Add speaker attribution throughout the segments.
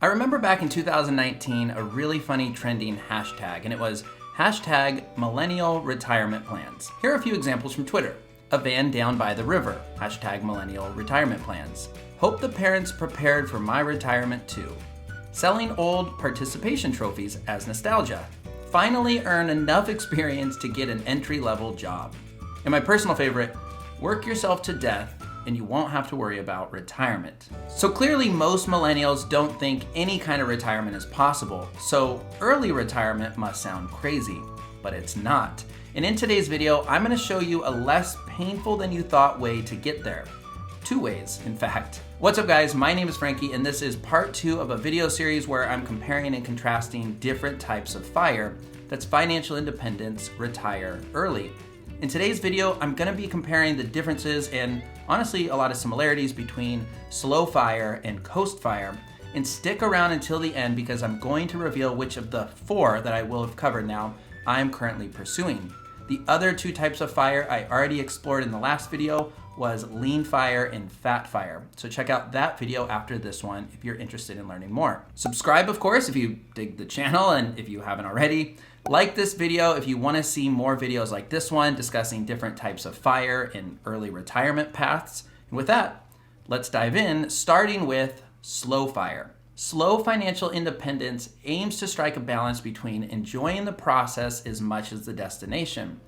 Speaker 1: I remember back in 2019 a really funny trending hashtag, and it was hashtag MillennialRetirementPlans. Here are a few examples from Twitter. A van down by the river, hashtag MillennialRetirementPlans. Hope the parents prepared for my retirement too. Selling old participation trophies as nostalgia. Finally earn enough experience to get an entry-level job. And my personal favorite, work yourself to death and you won't have to worry about retirement. So clearly most millennials don't think any kind of retirement is possible, so early retirement must sound crazy, but it's not. And in today's video, I'm gonna show you a less painful than you thought way to get there. Two ways, in fact. What's up guys, my name is Frankie and this is part 2 of a video series where I'm comparing and contrasting different types of FIRE, that's financial independence, retire early. In today's video, I'm gonna be comparing the differences and honestly a lot of similarities between slow FIRE and coast FIRE. And stick around until the end because I'm going to reveal which of the 4 that I will have covered now I'm currently pursuing. The other 2 types of FIRE I already explored in the last video was lean FIRE and fat FIRE. So check out that video after this one if you're interested in learning more. Subscribe, of course, if you dig the channel and if you haven't already. Like this video if you want to see more videos like this one discussing different types of FIRE and early retirement paths. And with that, let's dive in, starting with slow FIRE. Slow financial independence aims to strike a balance between enjoying the process as much as the destination.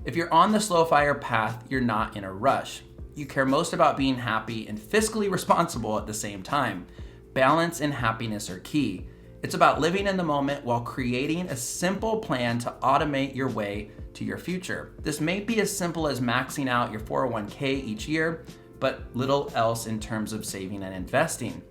Speaker 1: If you're on the slow FIRE path, you're not in a rush. You care most about being happy and fiscally responsible at the same time. Balance and happiness are key. It's about living in the moment while creating a simple plan to automate your way to your future. This may be as simple as maxing out your 401k each year, but little else in terms of saving and investing.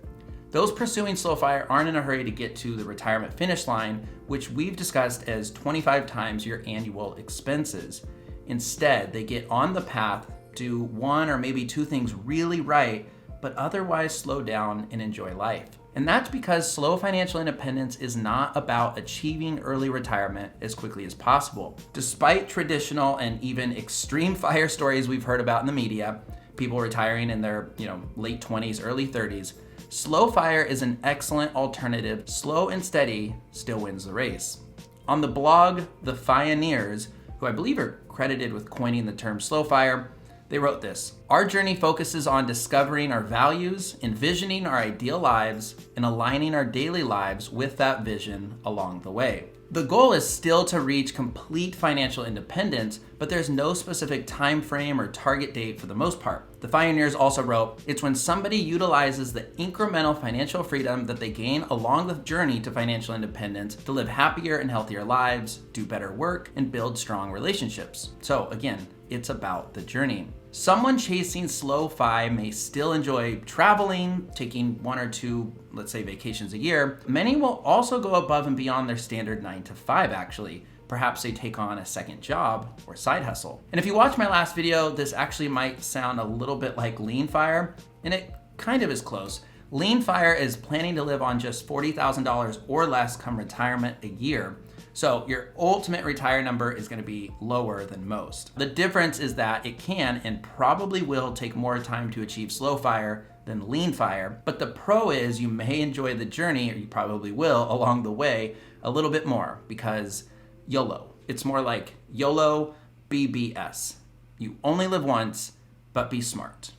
Speaker 1: Those pursuing slow FIRE aren't in a hurry to get to the retirement finish line, which we've discussed as 25 times your annual expenses. Instead, they get on the path, do 1 or maybe 2 things really right, but otherwise slow down and enjoy life. And that's because slow financial independence is not about achieving early retirement as quickly as possible. Despite traditional and even extreme FIRE stories we've heard about in the media, people retiring in their late 20s, early 30s, slow FIRE is an excellent alternative. Slow and steady still wins the race. On the blog, The Pioneers, who I believe are credited with coining the term slow FIRE, they wrote this: "Our journey focuses on discovering our values, envisioning our ideal lives, and aligning our daily lives with that vision along the way." The goal is still to reach complete financial independence, but there's no specific time frame or target date for the most part. The Pioneers also wrote, "It's when somebody utilizes the incremental financial freedom that they gain along the journey to financial independence to live happier and healthier lives, do better work, and build strong relationships." So again, it's about the journey. Someone chasing slow FI may still enjoy traveling, taking 1 or 2, let's say, vacations a year. Many will also go above and beyond their standard 9 to 5 actually. Perhaps they take on a second job or side hustle. And if you watch my last video, this actually might sound a little bit like lean FIRE, and it kind of is close. Lean FIRE is planning to live on just $40,000 or less come retirement a year. So your ultimate retire number is going to be lower than most. The difference is that it can and probably will take more time to achieve slow FIRE than lean FIRE, but the pro is you may enjoy the journey, or you probably will along the way, a little bit more because YOLO. It's more like YOLO BBS. You only live once, but be smart.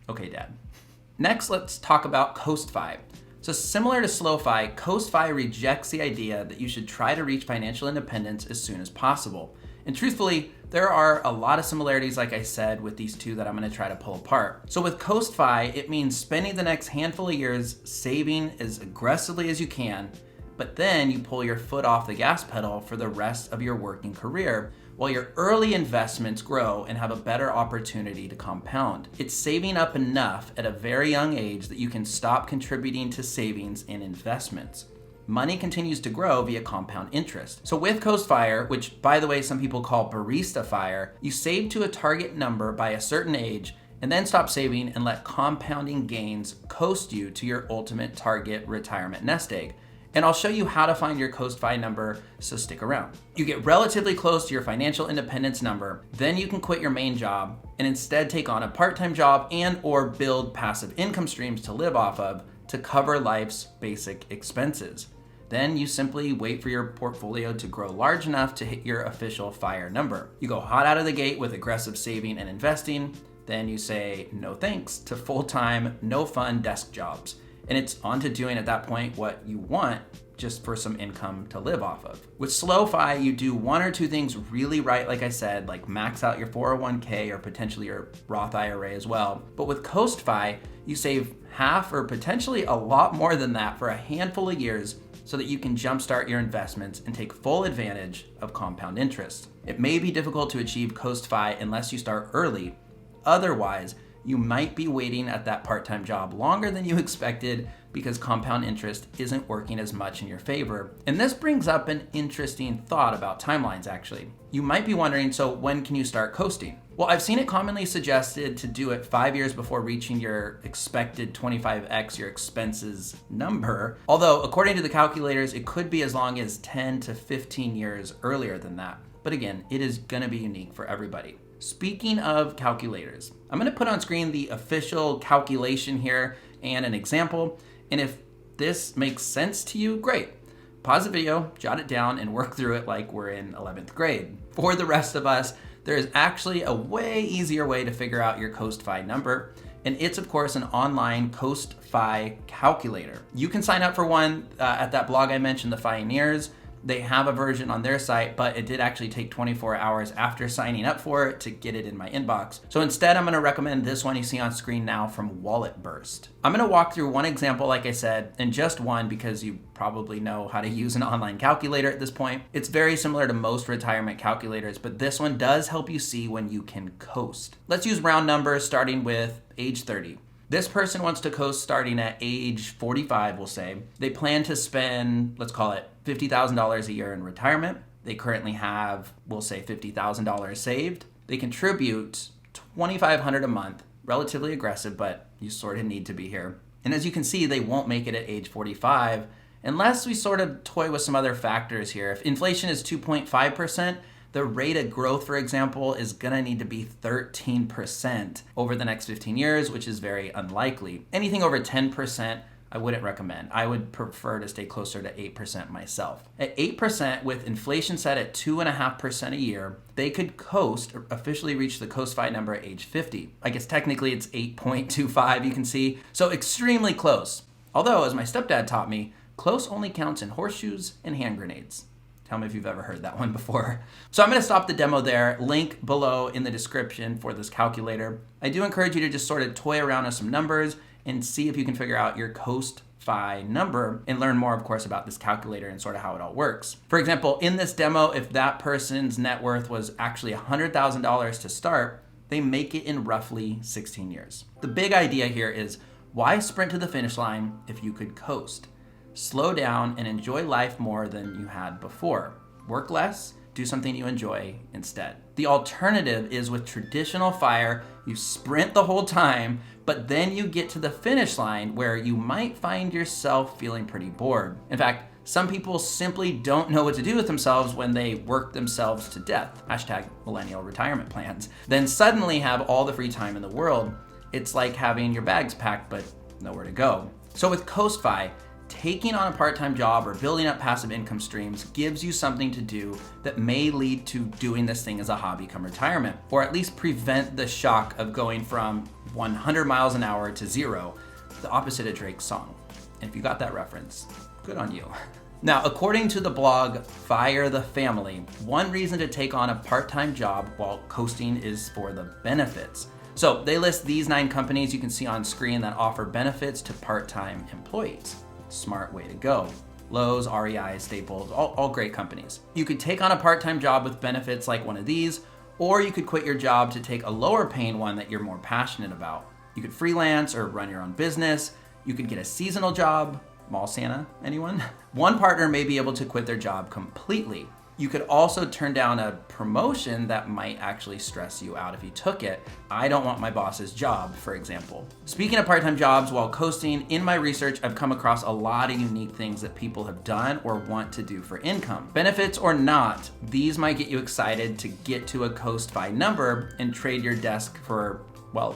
Speaker 1: Okay, Dad. Next, let's talk about coast FI. So similar to slow FI, coast FI rejects the idea that you should try to reach financial independence as soon as possible. And truthfully, there are a lot of similarities, like I said, with these 2 that I'm gonna try to pull apart. So with coast FI, it means spending the next handful of years saving as aggressively as you can, but then you pull your foot off the gas pedal for the rest of your working career, while your early investments grow and have a better opportunity to compound. It's saving up enough at a very young age that you can stop contributing to savings and investments. Money continues to grow via compound interest. So with coast FIRE, which by the way some people call Barista FIRE, you save to a target number by a certain age and then stop saving and let compounding gains coast you to your ultimate target retirement nest egg. And I'll show you how to find your coast FI number, so stick around. You get relatively close to your financial independence number, then you can quit your main job and instead take on a part-time job and or build passive income streams to live off of to cover life's basic expenses. Then you simply wait for your portfolio to grow large enough to hit your official FIRE number. You go hot out of the gate with aggressive saving and investing. Then you say no thanks to full-time, no fun desk jobs. And it's on to doing at that point what you want just for some income to live off of. With slow FI, you do one or two things really right, like I said, like max out your 401k or potentially your Roth IRA as well. But with Coast FI, you save half or potentially a lot more than that for a handful of years so that you can jumpstart your investments and take full advantage of compound interest. It may be difficult to achieve Coast FI unless you start early. Otherwise, you might be waiting at that part-time job longer than you expected because compound interest isn't working as much in your favor. And this brings up an interesting thought about timelines, actually. You might be wondering, so when can you start coasting? Well, I've seen it commonly suggested to do it 5 years before reaching your expected 25x your expenses number. Although, according to the calculators, it could be as long as 10 to 15 years earlier than that. But again, it is gonna be unique for everybody. Speaking of calculators, I'm gonna put on screen the official calculation here and an example. And if this makes sense to you, great. Pause the video, jot it down, and work through it like we're in 11th grade. For the rest of us, there is actually a way easier way to figure out your Coast FI number. And it's, of course, an online Coast FI calculator. You can sign up for one at that blog I mentioned, The Pioneers. They have a version on their site, but it did actually take 24 hours after signing up for it to get it in my inbox. So instead, I'm gonna recommend this one you see on screen now from Wallet Burst. I'm gonna walk through one example, like I said, and just one because you probably know how to use an online calculator at this point. It's very similar to most retirement calculators, but this one does help you see when you can coast. Let's use round numbers starting with age 30. This person wants to coast starting at age 45, we'll say. They plan to spend, let's call it $50,000 a year in retirement. They currently have, we'll say $50,000 saved. They contribute $2,500 a month, relatively aggressive, but you sort of need to be here. And as you can see, they won't make it at age 45 unless we sort of toy with some other factors here. If inflation is 2.5%, the rate of growth, for example, is gonna need to be 13% over the next 15 years, which is very unlikely. Anything over 10%, I wouldn't recommend. I would prefer to stay closer to 8% myself. At 8%, with inflation set at 2.5% a year, they could coast, or officially reach the Coast FI number at age 50. I guess technically it's 8.25, you can see. So extremely close. Although, as my stepdad taught me, close only counts in horseshoes and hand grenades. Tell me if you've ever heard that one before. So I'm gonna stop the demo there, link below in the description for this calculator. I do encourage you to just sort of toy around with some numbers and see if you can figure out your Coast FI number and learn more, of course, about this calculator and sort of how it all works. For example, in this demo, if that person's net worth was actually $100,000 to start, they make it in roughly 16 years. The big idea here is why sprint to the finish line if you could coast? Slow down and enjoy life more than you had before. Work less, do something you enjoy instead. The alternative is with traditional FIRE, you sprint the whole time, but then you get to the finish line where you might find yourself feeling pretty bored. In fact, some people simply don't know what to do with themselves when they work themselves to death. Hashtag MillennialRetirementPlans. Then suddenly have all the free time in the world. It's like having your bags packed, but nowhere to go. So with Coast FI, taking on a part-time job or building up passive income streams gives you something to do that may lead to doing this thing as a hobby come retirement, or at least prevent the shock of going from 100 miles an hour to zero, the opposite of Drake's song. And if you got that reference, good on you. Now, according to the blog Fire the Family, one reason to take on a part-time job while coasting is for the benefits. So they list these 9 companies you can see on screen that offer benefits to part-time employees. Smart way to go. Lowe's, REI, Staples, all great companies. You could take on a part-time job with benefits like one of these, or you could quit your job to take a lower paying one that you're more passionate about. You could freelance or run your own business. You could get a seasonal job. Mall Santa, anyone? One partner may be able to quit their job completely. You could also turn down a promotion that might actually stress you out if you took it. I don't want my boss's job, for example. Speaking of part-time jobs while coasting, in my research, I've come across a lot of unique things that people have done or want to do for income. Benefits or not, these might get you excited to get to a Coast FI number and trade your desk for, well,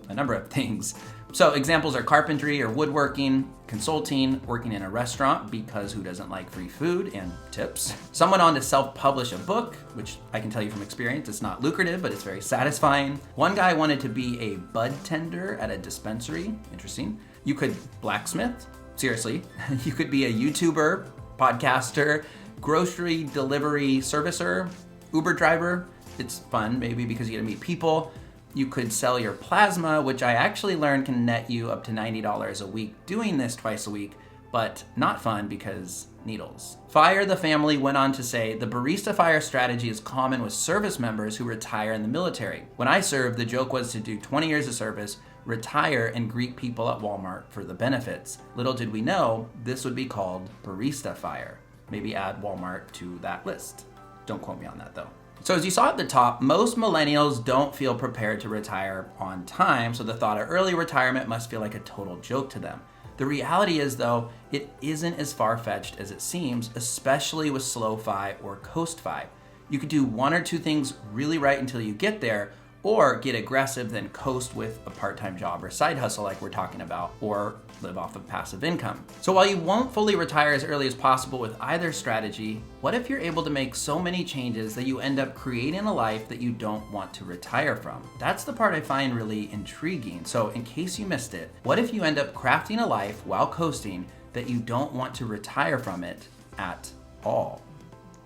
Speaker 1: a number of things. So examples are carpentry or woodworking, consulting, working in a restaurant, because who doesn't like free food and tips? Someone on to self-publish a book, which I can tell you from experience, it's not lucrative, but it's very satisfying. One guy wanted to be a bud tender at a dispensary, interesting. You could blacksmith, seriously. You could be a YouTuber, podcaster, grocery delivery servicer, Uber driver. It's fun, maybe because you get to meet people. You could sell your plasma, which I actually learned can net you up to $90 a week doing this twice a week, but not fun because needles. FIRE, the family, went on to say, the Barista FIRE strategy is common with service members who retire in the military. When I served, the joke was to do 20 years of service, retire, and greet people at Walmart for the benefits. Little did we know, this would be called Barista FIRE. Maybe add Walmart to that list. Don't quote me on that though. So as you saw at the top, most millennials don't feel prepared to retire on time, so the thought of early retirement must feel like a total joke to them. The reality is though, it isn't as far-fetched as it seems, especially with slow FI or coast FI. You could do one or two things really right until you get there, or get aggressive, then coast with a part-time job or side hustle like we're talking about, or live off of passive income. So while you won't fully retire as early as possible with either strategy, what if you're able to make so many changes that you end up creating a life that you don't want to retire from? That's the part I find really intriguing. So in case you missed it, what if you end up crafting a life while coasting that you don't want to retire from it at all?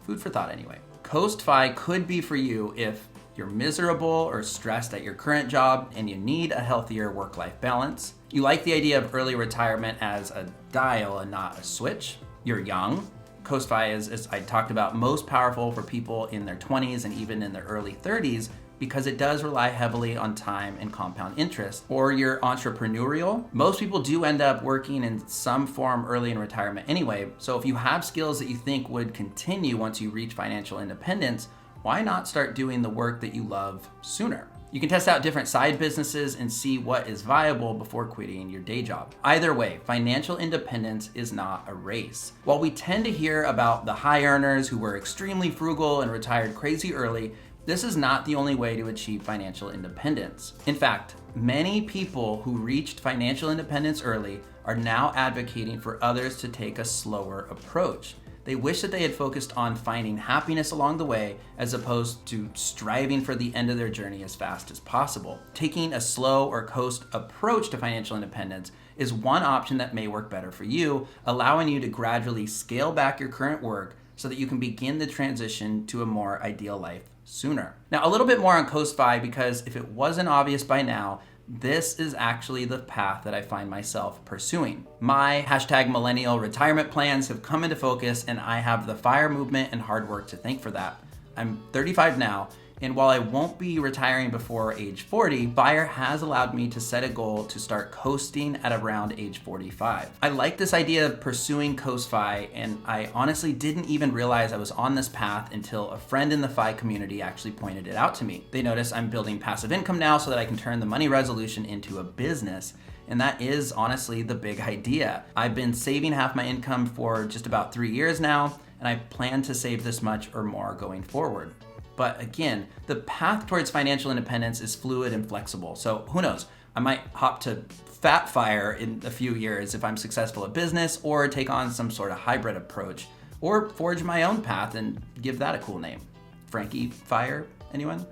Speaker 1: Food for thought anyway. Coast FI could be for you if you're miserable or stressed at your current job and you need a healthier work-life balance. You like the idea of early retirement as a dial and not a switch. You're young. Coast FI is, as I talked about, most powerful for people in their 20s and even in their early 30s because it does rely heavily on time and compound interest. Or you're entrepreneurial. Most people do end up working in some form early in retirement anyway. So if you have skills that you think would continue once you reach financial independence, why not start doing the work that you love sooner? You can test out different side businesses and see what is viable before quitting your day job. Either way, financial independence is not a race. While we tend to hear about the high earners who were extremely frugal and retired crazy early, this is not the only way to achieve financial independence. In fact, many people who reached financial independence early are now advocating for others to take a slower approach. They wish that they had focused on finding happiness along the way as opposed to striving for the end of their journey as fast as possible. Taking a slow or coast approach to financial independence is one option that may work better for you, allowing you to gradually scale back your current work so that you can begin the transition to a more ideal life sooner. Now, a little bit more on coast FI, because if it wasn't obvious by now, this is actually the path that I find myself pursuing. My #MillennialRetirementPlans have come into focus, and I have the FIRE movement and hard work to thank for that. I'm 35 now, and while I won't be retiring before age 40, FIRE has allowed me to set a goal to start coasting at around age 45. I like this idea of pursuing coast FI, and I honestly didn't even realize I was on this path until a friend in the FI community actually pointed it out to me. They notice I'm building passive income now so that I can turn the money resolution into a business. And that is honestly the big idea. I've been saving half my income for just about 3 years now, and I plan to save this much or more going forward. But again, the path towards financial independence is fluid and flexible. So who knows? I might hop to fat FIRE in a few years if I'm successful at business, or take on some sort of hybrid approach, or forge my own path and give that a cool name. Frankie FIRE, anyone?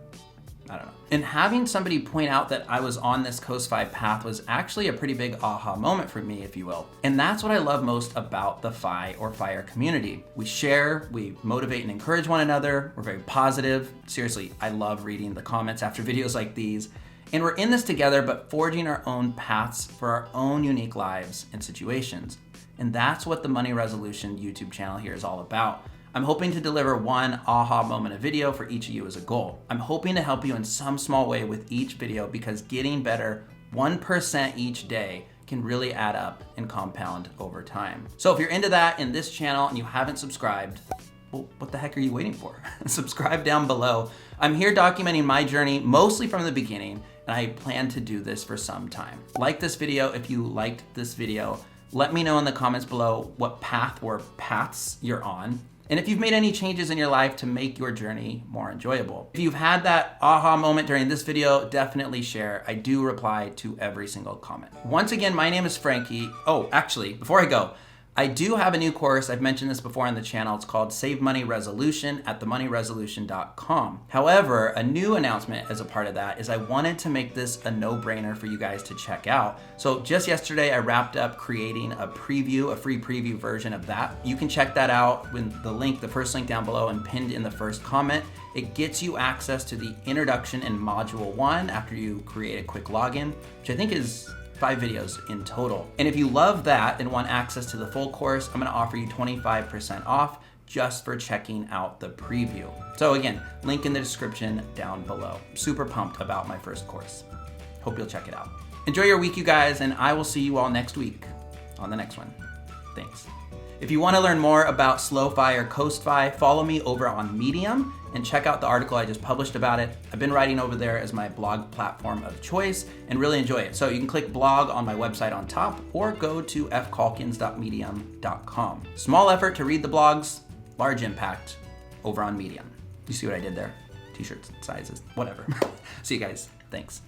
Speaker 1: I don't know. And having somebody point out that I was on this coast FI path was actually a pretty big aha moment for me, if you will. And that's what I love most about the FI or FIRE community. We share, we motivate and encourage one another. We're very positive. Seriously, I love reading the comments after videos like these. And we're in this together, but forging our own paths for our own unique lives and situations. And that's what the Money Resolution YouTube channel here is all about. I'm hoping to deliver one aha moment of video for each of you as a goal. I'm hoping to help you in some small way with each video, because getting better 1% each day can really add up and compound over time. So if you're into that in this channel and you haven't subscribed, well, what the heck are you waiting for? Subscribe down below. I'm here documenting my journey mostly from the beginning, and I plan to do this for some time. Like this video if you liked this video. Let me know in the comments below what path or paths you're on. and if you've made any changes in your life to make your journey more enjoyable. If you've had that aha moment during this video, definitely share. I do reply to every single comment. Once again, my name is Frankie. Oh, actually, before I go, I do have a new course. I've mentioned this before on the channel. It's called Save Money Resolution at themoneyresolution.com. However, a new announcement as a part of that is I wanted to make this a no-brainer for you guys to check out. So just yesterday, I wrapped up creating a preview, a free preview version of that. You can check that out with the link, the first link down below and pinned in the first comment. It gets you access to the introduction and module 1 after you create a quick login, which I think is 5 videos in total. And if you love that and want access to the full course, I'm gonna offer you 25% off just for checking out the preview. So again, link in the description down below. Super pumped about my first course. Hope you'll check it out. Enjoy your week, you guys, and I will see you all next week on the next one. Thanks. If you wanna learn more about Slow-Fi or Coast-Fi, follow me over on Medium and check out the article I just published about it. I've been writing over there as my blog platform of choice and really enjoy it. So you can click blog on my website on top or go to fcalkins.medium.com. Small effort to read the blogs, large impact over on Medium. You see what I did there? T-shirts, sizes, whatever. See you guys. Thanks.